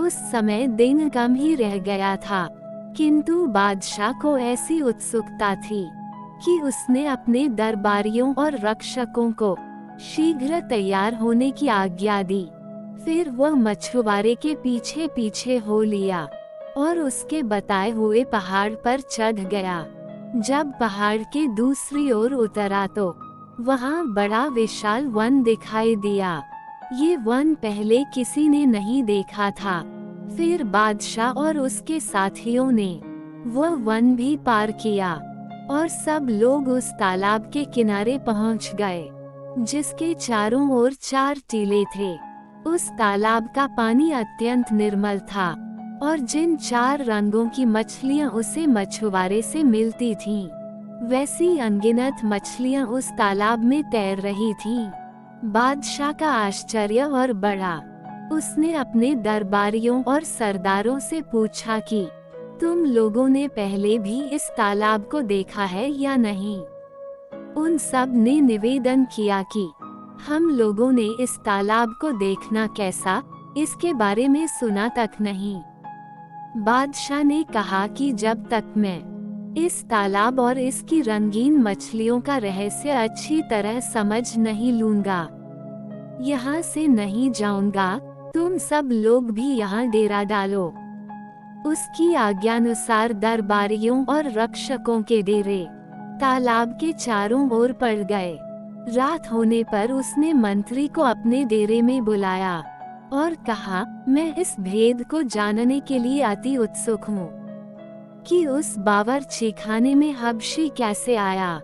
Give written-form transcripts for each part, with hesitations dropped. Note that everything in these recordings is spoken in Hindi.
उस समय दिन कम ही रह गया था, किंतु बादशाह को ऐसी उत्सुकता थी कि उसने अपने दरबारियों और रक्षकों को शीघ्र तैयार होने की आज्ञा दी। फिर वह मछुआरे के पीछे पीछे हो लिया और उसके बताए हुए पहाड़ पर चढ़ गया। जब पहाड़ के दूसरी ओर उतरा तो वहाँ बड़ा विशाल वन दिखाई दिया। ये वन पहले किसी ने नहीं देखा था। फिर बादशाह और उसके साथियों ने वह वन भी पार किया और सब लोग उस तालाब के किनारे पहुंच गए, जिसके चारों ओर 4 टीले थे। उस तालाब का पानी अत्यंत निर्मल था और जिन 4 रंगों की मछलियां उसे मछुआरे से मिलती थीं, वैसी अनगिनत मछलियां उस तालाब में तैर रही थीं। बादशाह का आश्चर्य और बढ़ा। उसने अपने दरबारियों और सरदारों से पूछा कि तुम लोगों ने पहले भी इस तालाब को देखा है या नहीं। उन सब ने निवेदन किया कि हम लोगों ने इस तालाब को देखना कैसा, इसके बारे में सुना तक नहीं। बादशाह ने कहा कि जब तक मैं इस तालाब और इसकी रंगीन मछलियों का रहस्य अच्छी तरह समझ नहीं लूंगा, यहाँ से नहीं जाऊंगा। तुम सब लोग भी यहाँ डेरा डालो। उसकी आज्ञानुसार दरबारियों और रक्षकों के डेरे तालाब के चारों ओर पड़ गए। रात होने पर उसने मंत्री को अपने डेरे में बुलाया और कहा, मैं इस भेद को जानने के लिए अति उत्सुक हूँ कि उस बावर्चीखाने में हबशी कैसे आया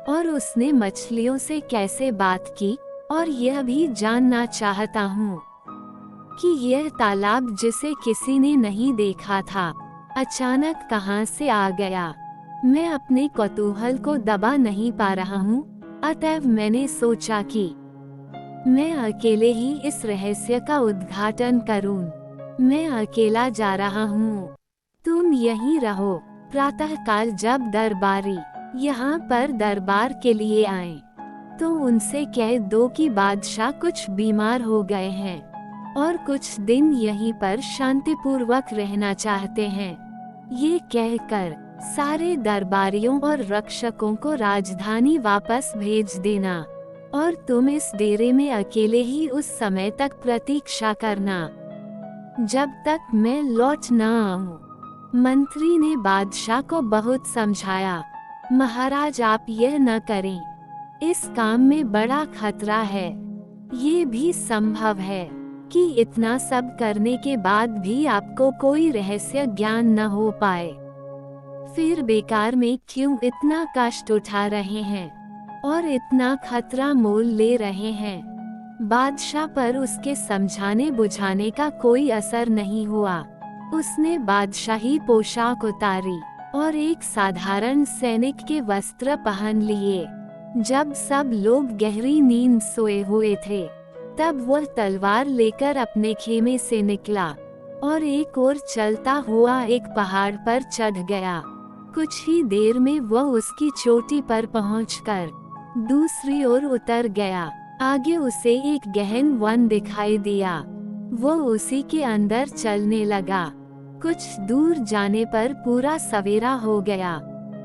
और उसने मछलियों से कैसे बात की, और यह भी जानना चाहता हूँ कि यह तालाब जिसे किसी ने नहीं देखा था, अचानक कहां से आ गया। मैं अपने कौतूहल को दबा नहीं पा रहा हूँ, अतएव मैंने सोचा कि मैं अकेले ही इस रहस्य का उद्घाटन करूं। मैं अकेला जा रहा हूँ, तुम यहीं रहो। प्रातःकाल जब दरबारी यहाँ पर दरबार के लिए आए तो उनसे कह दो कि बादशाह कुछ बीमार हो गए हैं और कुछ दिन यहीं पर शांतिपूर्वक रहना चाहते हैं। ये कहकर सारे दरबारियों और रक्षकों को राजधानी वापस भेज देना और तुम इस डेरे में अकेले ही उस समय तक प्रतीक्षा करना जब तक मैं लौट न आऊं। मंत्री ने बादशाह को बहुत समझाया, महाराज आप यह न करें, इस काम में बड़ा खतरा है। ये भी संभव है कि इतना सब करने के बाद भी आपको कोई रहस्य ज्ञान न हो पाए। फिर बेकार में क्यों इतना कष्ट उठा रहे हैं और इतना खतरा मोल ले रहे हैं। बादशाह पर उसके समझाने बुझाने का कोई असर नहीं हुआ। उसने बादशाही पोशाक उतारी और एक साधारण सैनिक के वस्त्र पहन लिए। जब सब लोग गहरी नींद सोए हुए थे, तब वह तलवार लेकर अपने खेमे से निकला और एक ओर चलता हुआ एक पहाड़ पर चढ़ गया। कुछ ही देर में वह उसकी चोटी पर पहुंचकर दूसरी ओर उतर गया। आगे उसे एक गहन वन दिखाई दिया। वह उसी के अंदर चलने लगा। कुछ दूर जाने पर पूरा सवेरा हो गया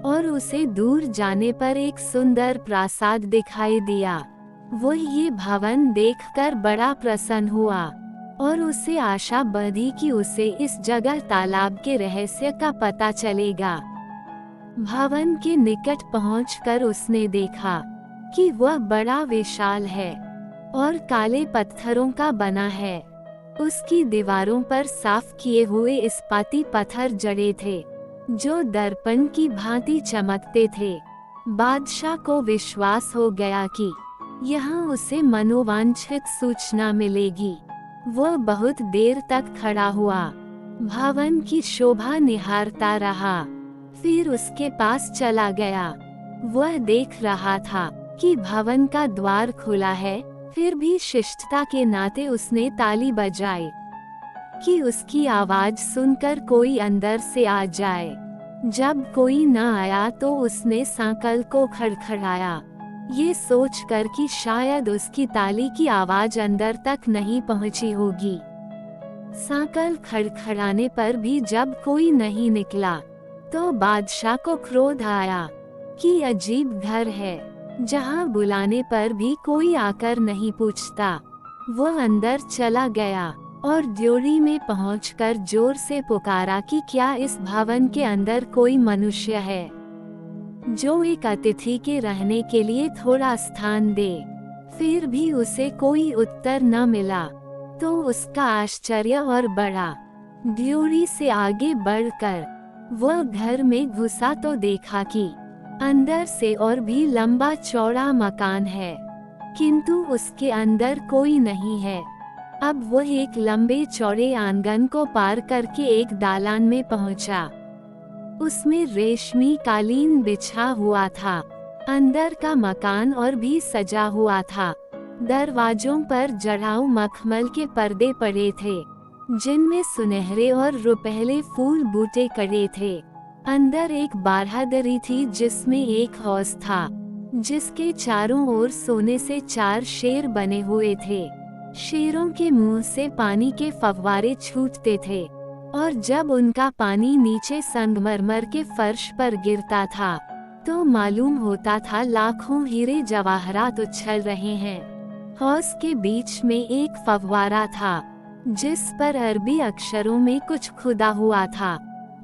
और उसे दूर जाने पर एक सुंदर प्रासाद दिखाई दिया। वह ये भवन देखकर बड़ा प्रसन्न हुआ और उसे आशा बंधी कि उसे इस जगह तालाब के रहस्य का पता चलेगा। भवन के निकट पहुंचकर उसने देखा कि वह बड़ा विशाल है और काले पत्थरों का बना है। उसकी दीवारों पर साफ किए हुए इस्पाती पत्थर जड़े थे जो दर्पण की भांति चमकते थे। बादशाह को विश्वास हो गया कि यहाँ उसे मनोवांछित सूचना मिलेगी। वह बहुत देर तक खड़ा हुआ, भवन की शोभा निहारता रहा। फिर उसके पास चला गया। वह देख रहा था कि भवन का द्वार खुला है, फिर भी शिष्टता के नाते उसने ताली बजाई कि उसकी आवाज सुनकर कोई अंदर से आ जाए। जब कोई न आया तो उसने सांकल को खड़खड़ाया, ये सोचकर कि शायद उसकी ताली की आवाज अंदर तक नहीं पहुंची होगी। सांकल खड़खड़ाने पर भी जब कोई नहीं निकला तो बादशाह को क्रोध आया कि अजीब घर है, जहाँ बुलाने पर भी कोई आकर नहीं पूछता। वो अंदर चला गया और ड्योढ़ी में पहुंचकर जोर से पुकारा कि क्या इस भवन के अंदर कोई मनुष्य है जो एक अतिथि के रहने के लिए थोड़ा स्थान दे। फिर भी उसे कोई उत्तर न मिला तो उसका आश्चर्य और बढ़ा। ड्योढ़ी से आगे बढ़कर वह घर में घुसा तो देखा कि अंदर से और भी लंबा चौड़ा मकान है, किंतु उसके अंदर कोई नहीं है। अब वह एक लंबे चौड़े आंगन को पार करके एक दालान में पहुंचा। उसमें रेशमी कालीन बिछा हुआ था। अंदर का मकान और भी सजा हुआ था। दरवाजों पर जड़ाऊ मखमल के पर्दे पड़े थे, जिनमें सुनहरे और रुपहले फूल बूटे कड़े थे। अंदर एक बारहदरी थी जिसमें एक हौज था, जिसके चारों ओर सोने से 4 शेर बने हुए थे। शेरों के मुंह से पानी के फव्वारे छूटते थे और जब उनका पानी नीचे संगमरमर के फर्श पर गिरता था तो मालूम होता था लाखों हीरे जवाहरात उछल रहे हैं। हौज के बीच में एक फव्वारा था जिस पर अरबी अक्षरों में कुछ खुदा हुआ था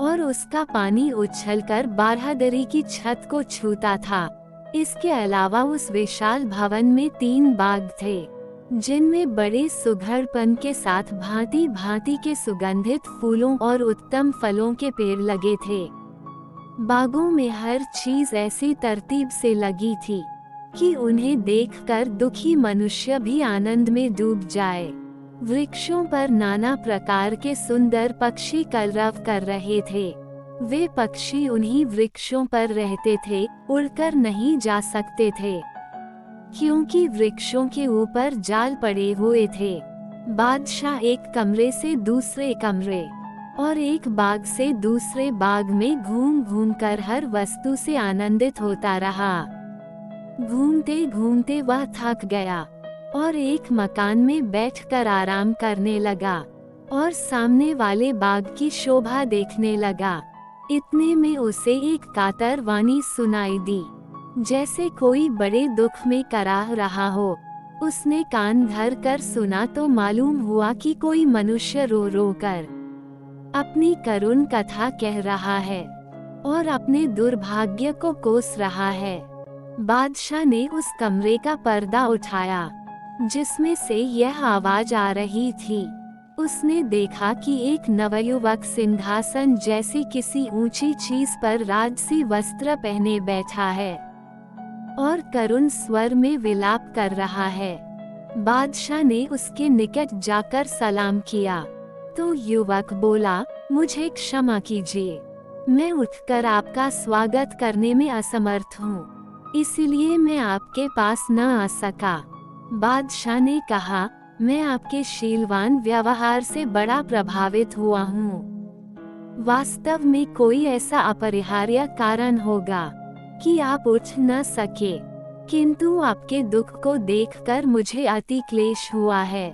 और उसका पानी उछलकर बारहदरी की छत को छूता था। इसके अलावा उस विशाल भवन में 3 बाग थे, जिनमें बड़े सुघड़पन के साथ भांति भांति के सुगंधित फूलों और उत्तम फलों के पेड़ लगे थे। बागों में हर चीज ऐसी तरतीब से लगी थी कि उन्हें देखकर दुखी मनुष्य भी आनंद में डूब जाए। वृक्षों पर नाना प्रकार के सुंदर पक्षी कलरव कर रहे थे। वे पक्षी उन्हीं वृक्षों पर रहते थे, उड़कर नहीं जा सकते थे क्योंकि वृक्षों के ऊपर जाल पड़े हुए थे। बादशाह एक कमरे से दूसरे कमरे और एक बाग से दूसरे बाग में घूम घूम कर हर वस्तु से आनंदित होता रहा। घूमते घूमते वह थक गया और एक मकान में बैठकर आराम करने लगा और सामने वाले बाग की शोभा देखने लगा। इतने में उसे एक कातर वाणी सुनाई दी, जैसे कोई बड़े दुख में कराह रहा हो। उसने कान धर कर सुना तो मालूम हुआ कि कोई मनुष्य रो रो कर अपनी करुण कथा कह रहा है और अपने दुर्भाग्य को कोस रहा है। बादशाह ने उस कमरे का पर्दा उठाया जिसमें से यह आवाज आ रही थी। उसने देखा कि एक नवयुवक सिंहासन जैसी किसी ऊंची चीज पर राजसी वस्त्र पहने बैठा है और करुण स्वर में विलाप कर रहा है। बादशाह ने उसके निकट जाकर सलाम किया तो युवक बोला, मुझे क्षमा कीजिए, मैं उठकर आपका स्वागत करने में असमर्थ हूँ, इसलिए मैं आपके पास न आ सका। बादशाह ने कहा, मैं आपके शीलवान व्यवहार से बड़ा प्रभावित हुआ हूँ। वास्तव में कोई ऐसा अपरिहार्य कारण होगा कि आप उठ न सके, किंतु आपके दुख को देखकर मुझे अति क्लेश हुआ है।